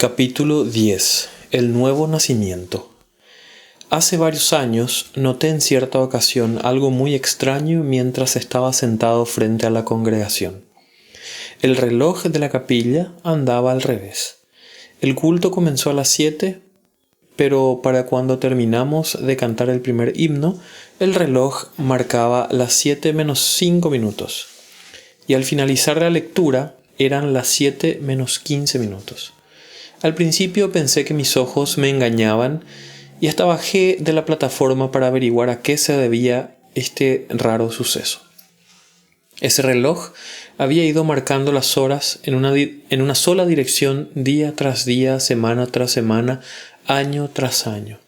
Capítulo 10. El nuevo nacimiento. Hace varios años noté en cierta ocasión algo muy extraño mientras estaba sentado frente a la congregación. El reloj de la capilla andaba al revés. El culto comenzó a las 7, pero para cuando terminamos de cantar el primer himno, el reloj marcaba las 7 menos 5 minutos. Y al finalizar la lectura eran las 7 menos 15 minutos. Al principio pensé que mis ojos me engañaban y hasta bajé de la plataforma para averiguar a qué se debía este raro suceso. Ese reloj había ido marcando las horas en una sola dirección día tras día, semana tras semana, año tras año,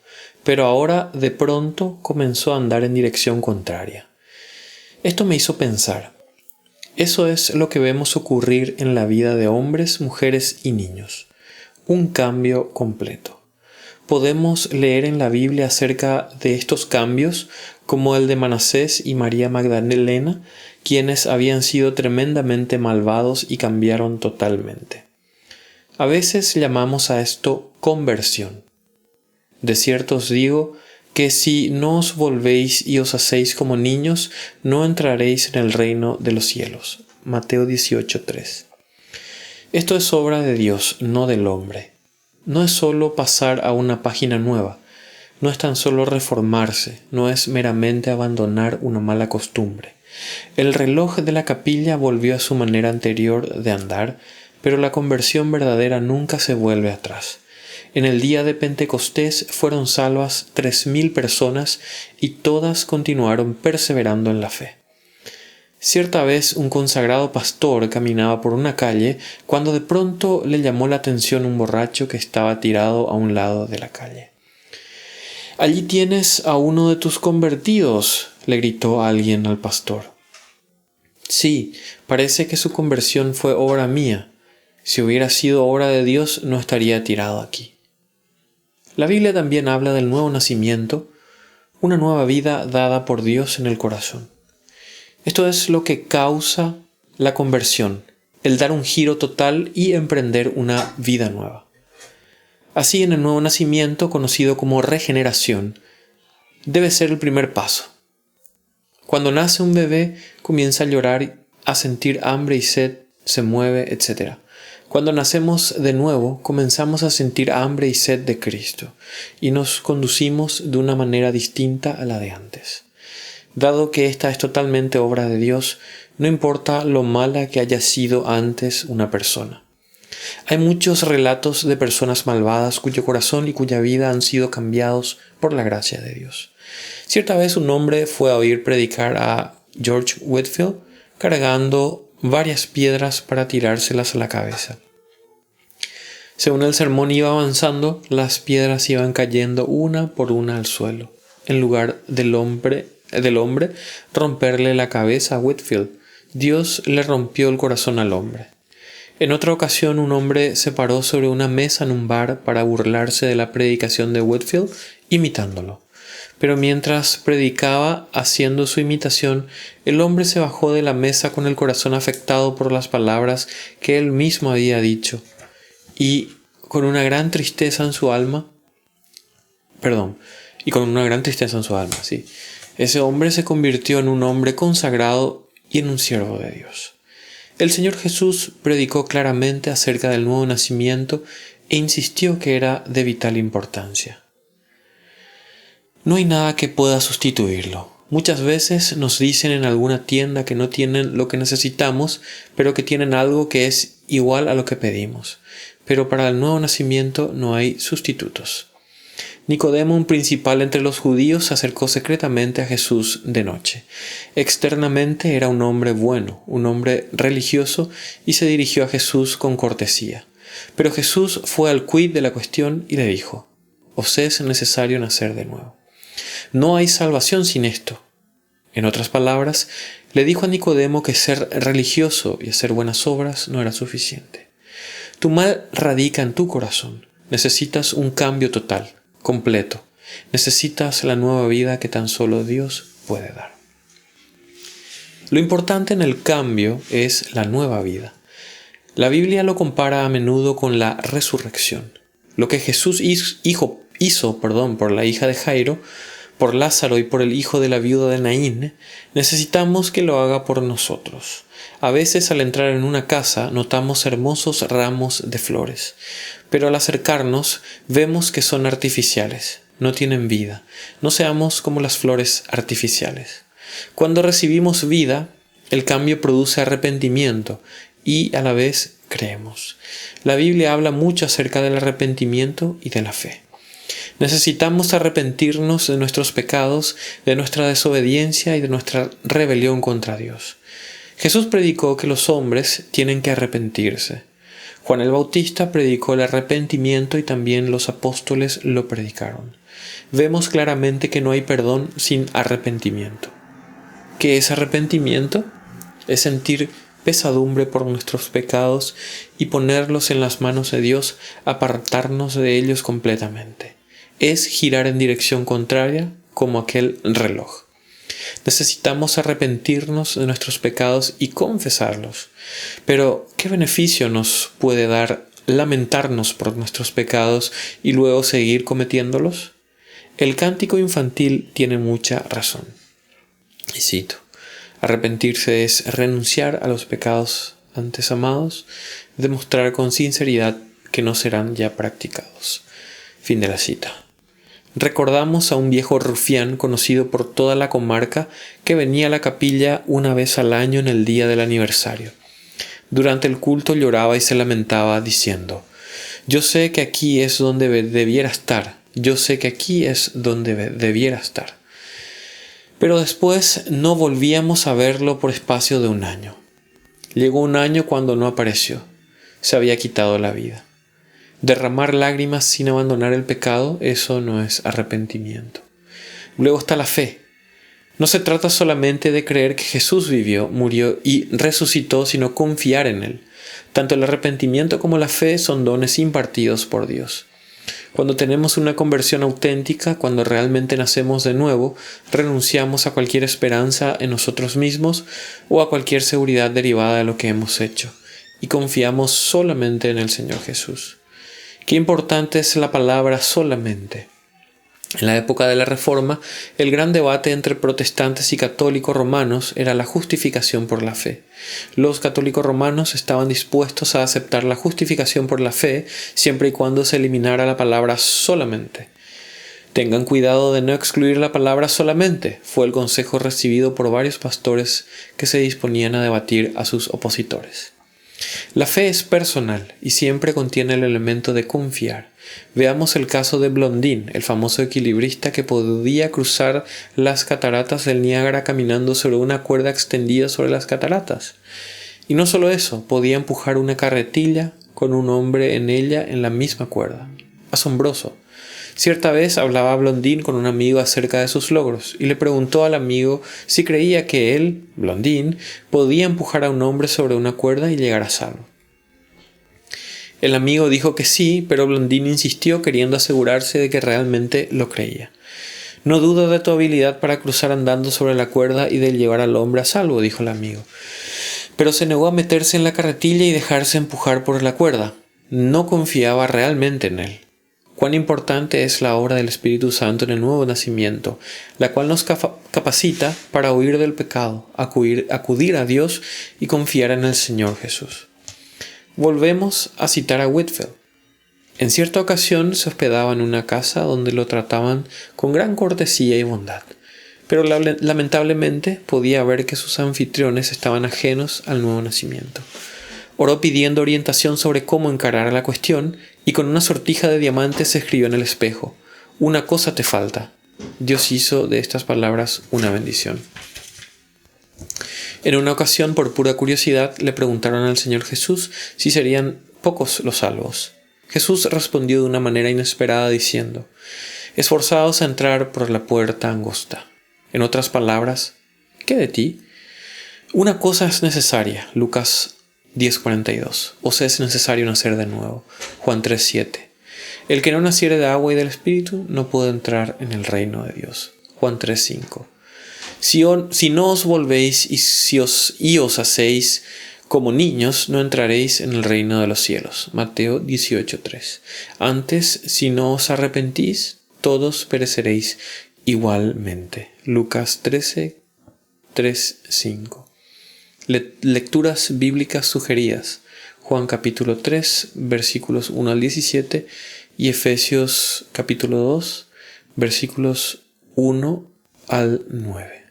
pero ahora de pronto comenzó a andar en dirección contraria. Esto me hizo pensar. Eso es lo que vemos ocurrir en la vida de hombres, mujeres y niños. Un cambio completo. Podemos leer en la Biblia acerca de estos cambios como el de Manasés y María Magdalena, quienes habían sido tremendamente malvados y cambiaron totalmente. A veces llamamos a esto conversión. De cierto os digo que si no os volvéis y os hacéis como niños, no entraréis en el reino de los cielos. Mateo 18:3. Esto es obra de Dios, no del hombre. No es solo pasar a una página nueva, no es tan solo reformarse, no es meramente abandonar una mala costumbre. El reloj de la capilla volvió a su manera anterior de andar, pero la conversión verdadera nunca se vuelve atrás. En el día de Pentecostés fueron salvas 3.000 personas y todas continuaron perseverando en la fe. Cierta vez un consagrado pastor caminaba por una calle cuando de pronto le llamó la atención un borracho que estaba tirado a un lado de la calle. «Allí tienes a uno de tus convertidos», le gritó alguien al pastor. «Sí, parece que su conversión fue obra mía. Si hubiera sido obra de Dios no estaría tirado aquí». La Biblia también habla del nuevo nacimiento, una nueva vida dada por Dios en el corazón. Esto es lo que causa la conversión, el dar un giro total y emprender una vida nueva. Así, en el nuevo nacimiento, conocido como regeneración, debe ser el primer paso. Cuando nace un bebé, comienza a llorar, a sentir hambre y sed, se mueve, etc. Cuando nacemos de nuevo, comenzamos a sentir hambre y sed de Cristo y nos conducimos de una manera distinta a la de antes. Dado que esta es totalmente obra de Dios, no importa lo mala que haya sido antes una persona. Hay muchos relatos de personas malvadas cuyo corazón y cuya vida han sido cambiados por la gracia de Dios. Cierta vez un hombre fue a oír predicar a George Whitefield cargando varias piedras para tirárselas a la cabeza. Según el sermón iba avanzando, las piedras iban cayendo una por una al suelo, en lugar del hombre romperle la cabeza a Whitefield. Dios le rompió el corazón al hombre. En otra ocasión, un hombre se paró sobre una mesa en un bar para burlarse de la predicación de Whitefield, imitándolo. Pero mientras predicaba haciendo su imitación, el hombre se bajó de la mesa con el corazón afectado por las palabras que él mismo había dicho, y con una gran tristeza en su alma, sí. Ese hombre se convirtió en un hombre consagrado y en un siervo de Dios. El Señor Jesús predicó claramente acerca del nuevo nacimiento e insistió que era de vital importancia. No hay nada que pueda sustituirlo. Muchas veces nos dicen en alguna tienda que no tienen lo que necesitamos, pero que tienen algo que es igual a lo que pedimos. Pero para el nuevo nacimiento no hay sustitutos. Nicodemo, un principal entre los judíos, se acercó secretamente a Jesús de noche. Externamente era un hombre bueno, un hombre religioso, y se dirigió a Jesús con cortesía. Pero Jesús fue al quid de la cuestión y le dijo: «Os es necesario nacer de nuevo. No hay salvación sin esto». En otras palabras, le dijo a Nicodemo que ser religioso y hacer buenas obras no era suficiente. Tu mal radica en tu corazón. Necesitas un cambio total, completo. Necesitas la nueva vida que tan solo Dios puede dar. Lo importante en el cambio es la nueva vida. La Biblia lo compara a menudo con la resurrección. Lo que Jesús hizo por la hija de Jairo, por Lázaro y por el hijo de la viuda de Naín, necesitamos que lo haga por nosotros. A veces al entrar en una casa notamos hermosos ramos de flores, pero al acercarnos vemos que son artificiales, no tienen vida. No seamos como las flores artificiales. Cuando recibimos vida, el cambio produce arrepentimiento y a la vez creemos. La Biblia habla mucho acerca del arrepentimiento y de la fe. Necesitamos arrepentirnos de nuestros pecados, de nuestra desobediencia y de nuestra rebelión contra Dios. Jesús predicó que los hombres tienen que arrepentirse. Juan el Bautista predicó el arrepentimiento y también los apóstoles lo predicaron. Vemos claramente que no hay perdón sin arrepentimiento. ¿Qué es arrepentimiento? Es sentir pesadumbre por nuestros pecados y ponerlos en las manos de Dios, apartarnos de ellos completamente. Es girar en dirección contraria como aquel reloj. Necesitamos arrepentirnos de nuestros pecados y confesarlos. Pero, ¿qué beneficio nos puede dar lamentarnos por nuestros pecados y luego seguir cometiéndolos? El cántico infantil tiene mucha razón. Y cito: arrepentirse es renunciar a los pecados antes amados, demostrar con sinceridad que no serán ya practicados. Fin de la cita. Recordamos a un viejo rufián conocido por toda la comarca que venía a la capilla una vez al año en el día del aniversario. Durante el culto lloraba y se lamentaba diciendo: «Yo sé que aquí es donde debiera estar, yo sé que aquí es donde debiera estar». Pero después no volvíamos a verlo por espacio de un año. Llegó un año cuando no apareció. Se había quitado la vida. Derramar lágrimas sin abandonar el pecado, eso no es arrepentimiento. Luego está la fe. No se trata solamente de creer que Jesús vivió, murió y resucitó, sino confiar en Él. Tanto el arrepentimiento como la fe son dones impartidos por Dios. Cuando tenemos una conversión auténtica, cuando realmente nacemos de nuevo, renunciamos a cualquier esperanza en nosotros mismos o a cualquier seguridad derivada de lo que hemos hecho, y confiamos solamente en el Señor Jesús. Qué importante es la palabra solamente. En la época de la Reforma, el gran debate entre protestantes y católicos romanos era la justificación por la fe. Los católicos romanos estaban dispuestos a aceptar la justificación por la fe siempre y cuando se eliminara la palabra solamente. Tengan cuidado de no excluir la palabra solamente, fue el consejo recibido por varios pastores que se disponían a debatir a sus opositores. La fe es personal y siempre contiene el elemento de confiar. Veamos el caso de Blondin, el famoso equilibrista que podía cruzar las cataratas del Niágara caminando sobre una cuerda extendida sobre las cataratas. Y no solo eso, podía empujar una carretilla con un hombre en ella en la misma cuerda. Asombroso. Cierta vez hablaba Blondin con un amigo acerca de sus logros y le preguntó al amigo si creía que él, Blondin, podía empujar a un hombre sobre una cuerda y llegar a salvo. El amigo dijo que sí, pero Blondin insistió queriendo asegurarse de que realmente lo creía. «No dudo de tu habilidad para cruzar andando sobre la cuerda y de llevar al hombre a salvo», dijo el amigo. Pero se negó a meterse en la carretilla y dejarse empujar por la cuerda. No confiaba realmente en él. Cuán importante es la obra del Espíritu Santo en el nuevo nacimiento, la cual nos capacita para huir del pecado, acudir a Dios y confiar en el Señor Jesús. Volvemos a citar a Whitefield. En cierta ocasión se hospedaba en una casa donde lo trataban con gran cortesía y bondad, pero lamentablemente podía ver que sus anfitriones estaban ajenos al nuevo nacimiento. Oró pidiendo orientación sobre cómo encarar la cuestión y con una sortija de diamantes escribió en el espejo: «Una cosa te falta». Dios hizo de estas palabras una bendición. En una ocasión, por pura curiosidad, le preguntaron al Señor Jesús si serían pocos los salvos. Jesús respondió de una manera inesperada diciendo: «Esforzaos a entrar por la puerta angosta». En otras palabras, ¿qué de ti? Una cosa es necesaria, Lucas 10:42. Os es necesario nacer de nuevo, Juan 3:7. El que no naciere de agua y del Espíritu no puede entrar en el reino de Dios, Juan 3:5. Si no os volvéis y os hacéis Como niños no entraréis en el reino de los cielos. Mateo 18:3. Antes, si no os arrepentís, todos pereceréis igualmente. Lucas 13:3-5. Lecturas bíblicas sugeridas. Juan capítulo 3, versículos 1 al 17 y Efesios capítulo 2, versículos 1 al 9.